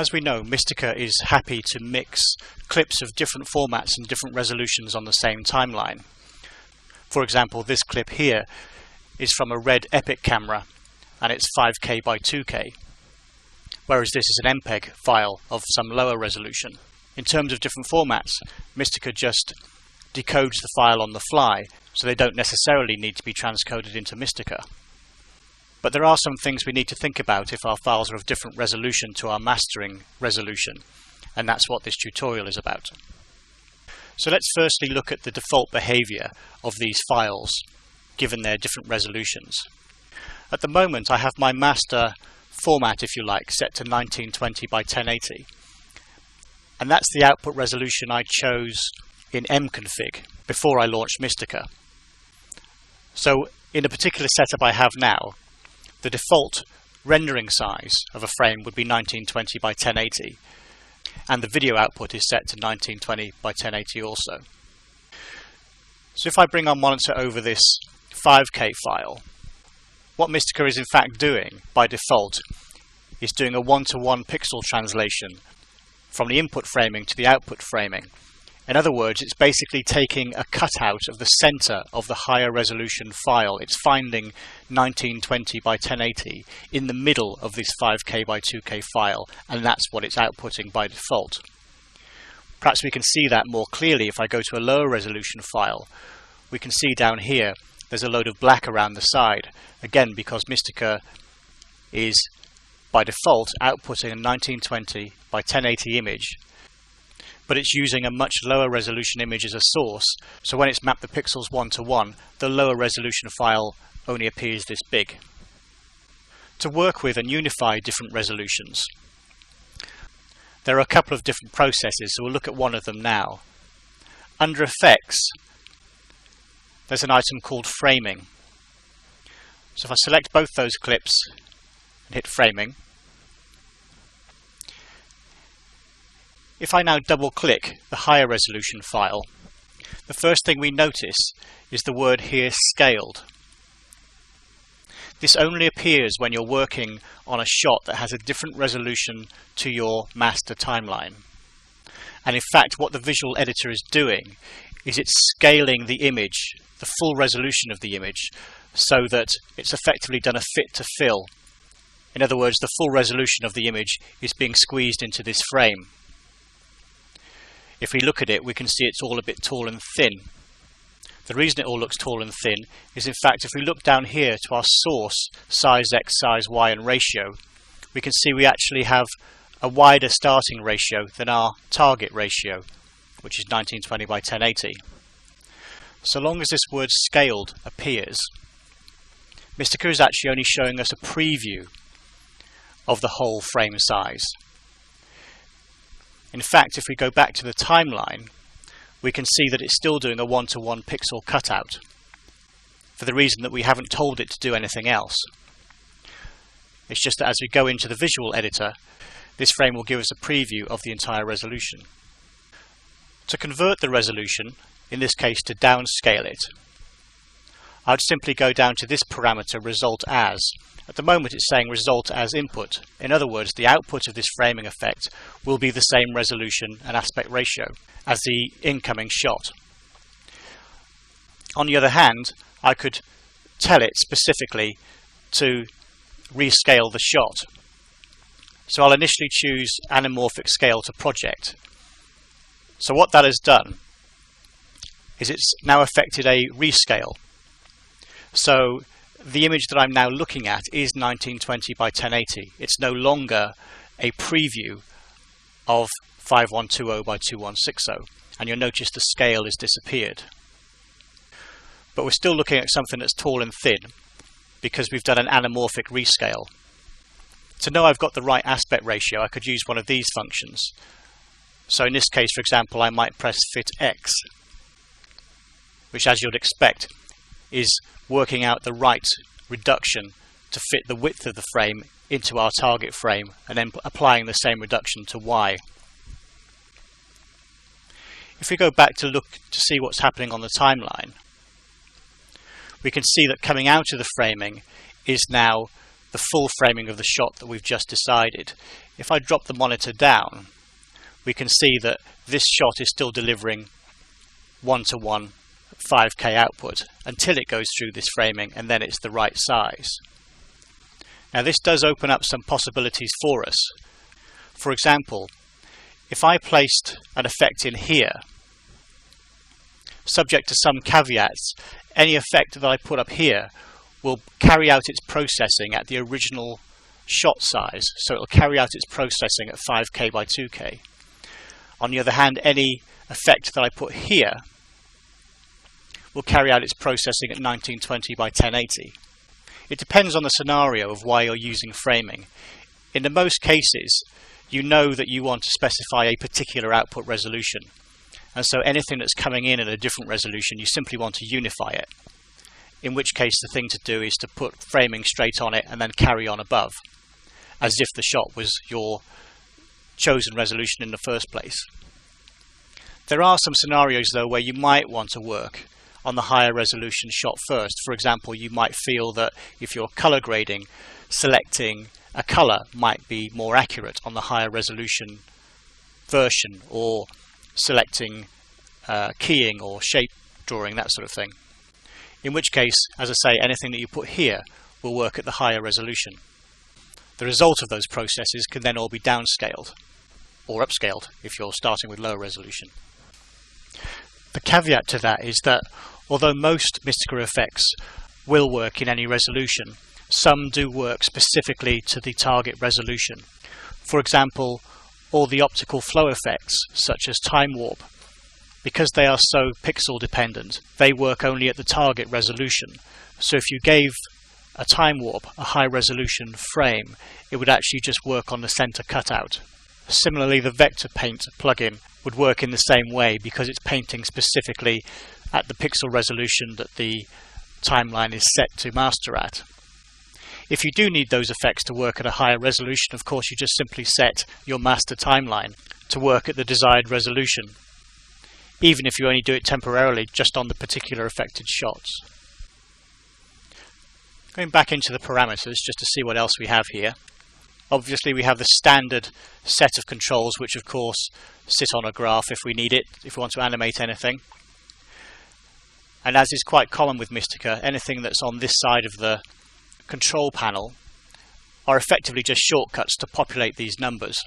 As we know, Mistika is happy to mix clips of different formats and different resolutions on the same timeline. For example, this clip here is from a red Epic camera and it's 5K by 2K, whereas this is an MPEG file of some lower resolution. In terms of different formats, Mistika just decodes the file on the fly, so they don't necessarily need to be transcoded into Mistika. But there are some things we need to think about if our files are of different resolution to our mastering resolution, and that's what this tutorial is about. So let's firstly look at the default behavior of these files, given their different resolutions. At the moment I have my master format, if you like, set to 1920 by 1080, and that's the output resolution I chose in mconfig before I launched Mistika. So in a particular setup I have now, the default rendering size of a frame would be 1920 by 1080, and the video output is set to 1920 by 1080 also. So if I bring our monitor over this 5K file, what Mistika is in fact doing by default is doing a one-to-one pixel translation from the input framing to the output framing. In other words, it's basically taking a cutout of the center of the higher resolution file. It's finding 1920 by 1080 in the middle of this 5K by 2K file, and that's what it's outputting by default. Perhaps we can see that more clearly if I go to a lower resolution file. We can see down here there's a load of black around the side, again because Mistika is by default outputting a 1920 by 1080 image, but it's using a much lower resolution image as a source, so when it's mapped the pixels one-to-one, the lower resolution file only appears this big. To work with and unify different resolutions, there are a couple of different processes, so we'll look at one of them now. Under Effects, there's an item called Framing. So if I select both those clips and hit Framing, if I now double click the higher resolution file, the first thing we notice is the word here scaled. This only appears when you're working on a shot that has a different resolution to your master timeline. And in fact what the visual editor is doing is it's scaling the image, the full resolution of the image, so that it's effectively done a fit to fill. In other words, the full resolution of the image is being squeezed into this frame. If we look at it, we can see it's all a bit tall and thin. The reason it all looks tall and thin is, in fact, if we look down here to our source, size X, size Y and ratio, we can see we actually have a wider starting ratio than our target ratio, which is 1920 by 1080. So long as this word scaled appears, Mistika is actually only showing us a preview of the whole frame size. In fact, if we go back to the timeline, we can see that it's still doing a one-to-one pixel cutout, for the reason that we haven't told it to do anything else. It's just that as we go into the visual editor, this frame will give us a preview of the entire resolution. To convert the resolution, in this case to downscale it, I'd simply go down to this parameter result as. At the moment it's saying result as input. In other words, the output of this framing effect will be the same resolution and aspect ratio as the incoming shot. On the other hand, I could tell it specifically to rescale the shot. So I'll initially choose anamorphic scale to project. So what that has done is it's now affected a rescale. So the image that I'm now looking at is 1920 by 1080. It's no longer a preview of 5120 by 2160, and you'll notice the scale has disappeared. But we're still looking at something that's tall and thin because we've done an anamorphic rescale. To know I've got the right aspect ratio, I could use one of these functions. So in this case, for example, I might press Fit X, which, as you'd expect, is working out the right reduction to fit the width of the frame into our target frame, and then applying the same reduction to Y. If we go back to look to see what's happening on the timeline, we can see that coming out of the framing is now the full framing of the shot that we've just decided. If I drop the monitor down, we can see that this shot is still delivering 1:1 5K output until it goes through this framing, and then it's the right size. Now this does open up some possibilities for us. For example, if I placed an effect in here, subject to some caveats, any effect that I put up here will carry out its processing at the original shot size, so it will carry out its processing at 5K by 2K. On the other hand, any effect that I put here will carry out its processing at 1920 by 1080. It depends on the scenario of why you're using framing. In the most cases, you know that you want to specify a particular output resolution, and so anything that's coming in at a different resolution, you simply want to unify it. In which case the thing to do is to put framing straight on it and then carry on above, as if the shot was your chosen resolution in the first place. There are some scenarios though where you might want to work on the higher resolution shot first. For example, you might feel that if you're color grading, selecting a color might be more accurate on the higher resolution version, or selecting keying or shape drawing, that sort of thing. In which case, as I say, anything that you put here will work at the higher resolution. The result of those processes can then all be downscaled or upscaled if you're starting with lower resolution. The caveat to that is that although most Mistika effects will work in any resolution, some do work specifically to the target resolution. For example, all the optical flow effects such as time warp, because they are so pixel dependent, they work only at the target resolution. So if you gave a time warp a high resolution frame, it would actually just work on the center cutout. Similarly, the vector paint plugin would work in the same way because it's painting specifically at the pixel resolution that the timeline is set to master at. If you do need those effects to work at a higher resolution, of course you just simply set your master timeline to work at the desired resolution, even if you only do it temporarily just on the particular affected shots. Going back into the parameters just to see what else we have here. Obviously we have the standard set of controls, which of course sit on a graph if we need it, if we want to animate anything. And as is quite common with Mistika, anything that's on this side of the control panel are effectively just shortcuts to populate these numbers.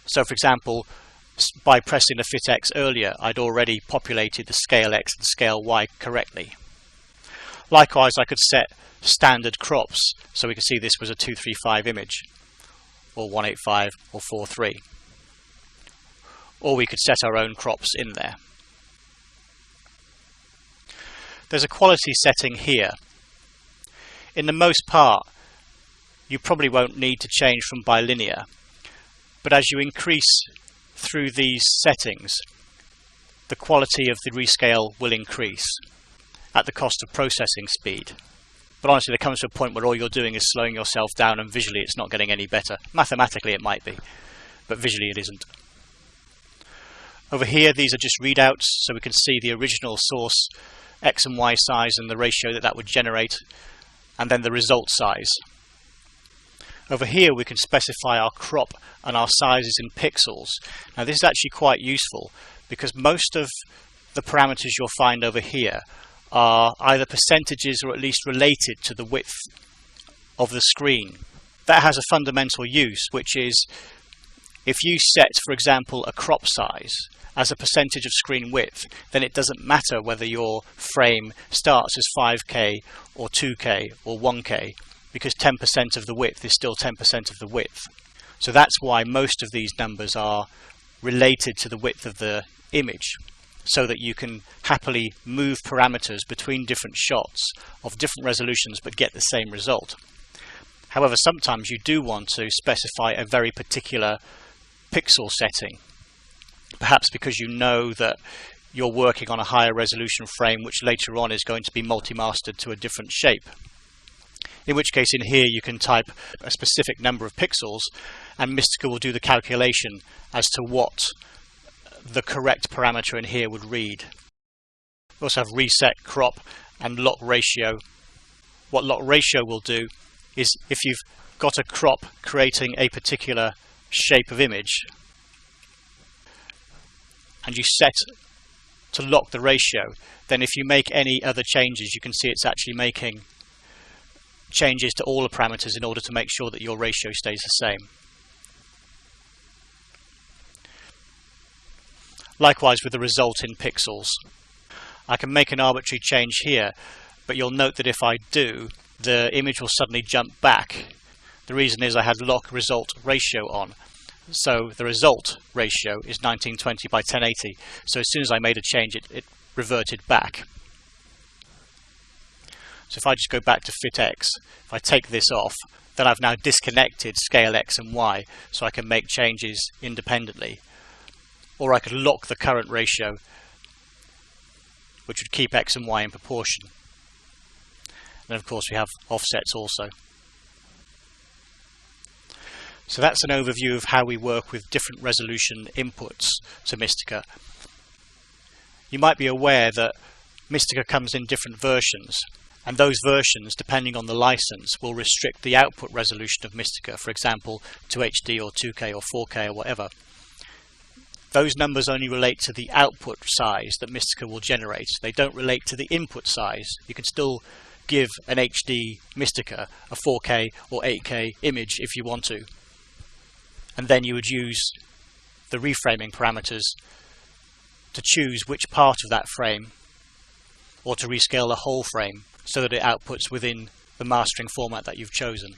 So for example, by pressing the Fit X earlier, I'd already populated the Scale X and Scale Y correctly. Likewise, I could set standard crops, so we could see this was a 235 image, or 185, or 43. Or we could set our own crops in there. There's a quality setting here. In the most part, you probably won't need to change from bilinear, but as you increase through these settings, the quality of the rescale will increase at the cost of processing speed. But honestly, there comes to a point where all you're doing is slowing yourself down, and visually it's not getting any better. Mathematically it might be, but visually it isn't. Over here, these are just readouts, so we can see the original source X and Y size and the ratio that would generate, and then the result size. Over here we can specify our crop and our sizes in pixels. Now this is actually quite useful because most of the parameters you'll find over here are either percentages or at least related to the width of the screen. That has a fundamental use, which is if you set, for example, a crop size as a percentage of screen width, then it doesn't matter whether your frame starts as 5K or 2K or 1K, because 10% of the width is still 10% of the width. So that's why most of these numbers are related to the width of the image, so that you can happily move parameters between different shots of different resolutions but get the same result. However, sometimes you do want to specify a very particular pixel setting, perhaps because you know that you're working on a higher resolution frame which later on is going to be multi-mastered to a different shape. In which case in here you can type a specific number of pixels and Mistika will do the calculation as to what the correct parameter in here would read. We also have reset, crop and lock ratio. What lock ratio will do is if you've got a crop creating a particular shape of image and you set to lock the ratio, then if you make any other changes, you can see it's actually making changes to all the parameters in order to make sure that your ratio stays the same. Likewise with the result in pixels. I can make an arbitrary change here, but you'll note that if I do, the image will suddenly jump back. The reason is I had lock result ratio on. So the result ratio is 1920 by 1080. So as soon as I made a change, it reverted back. So if I just go back to fit X, if I take this off, then I've now disconnected scale X and Y, so I can make changes independently. Or I could lock the current ratio, which would keep X and Y in proportion. And of course we have offsets also. So that's an overview of how we work with different resolution inputs to Mistika. You might be aware that Mistika comes in different versions, and those versions, depending on the license, will restrict the output resolution of Mistika, for example to HD or 2K or 4K or whatever. Those numbers only relate to the output size that Mistika will generate. They don't relate to the input size. You can still give an HD Mistika a 4K or 8K image if you want to. And then you would use the reframing parameters to choose which part of that frame, or to rescale the whole frame so that it outputs within the mastering format that you've chosen.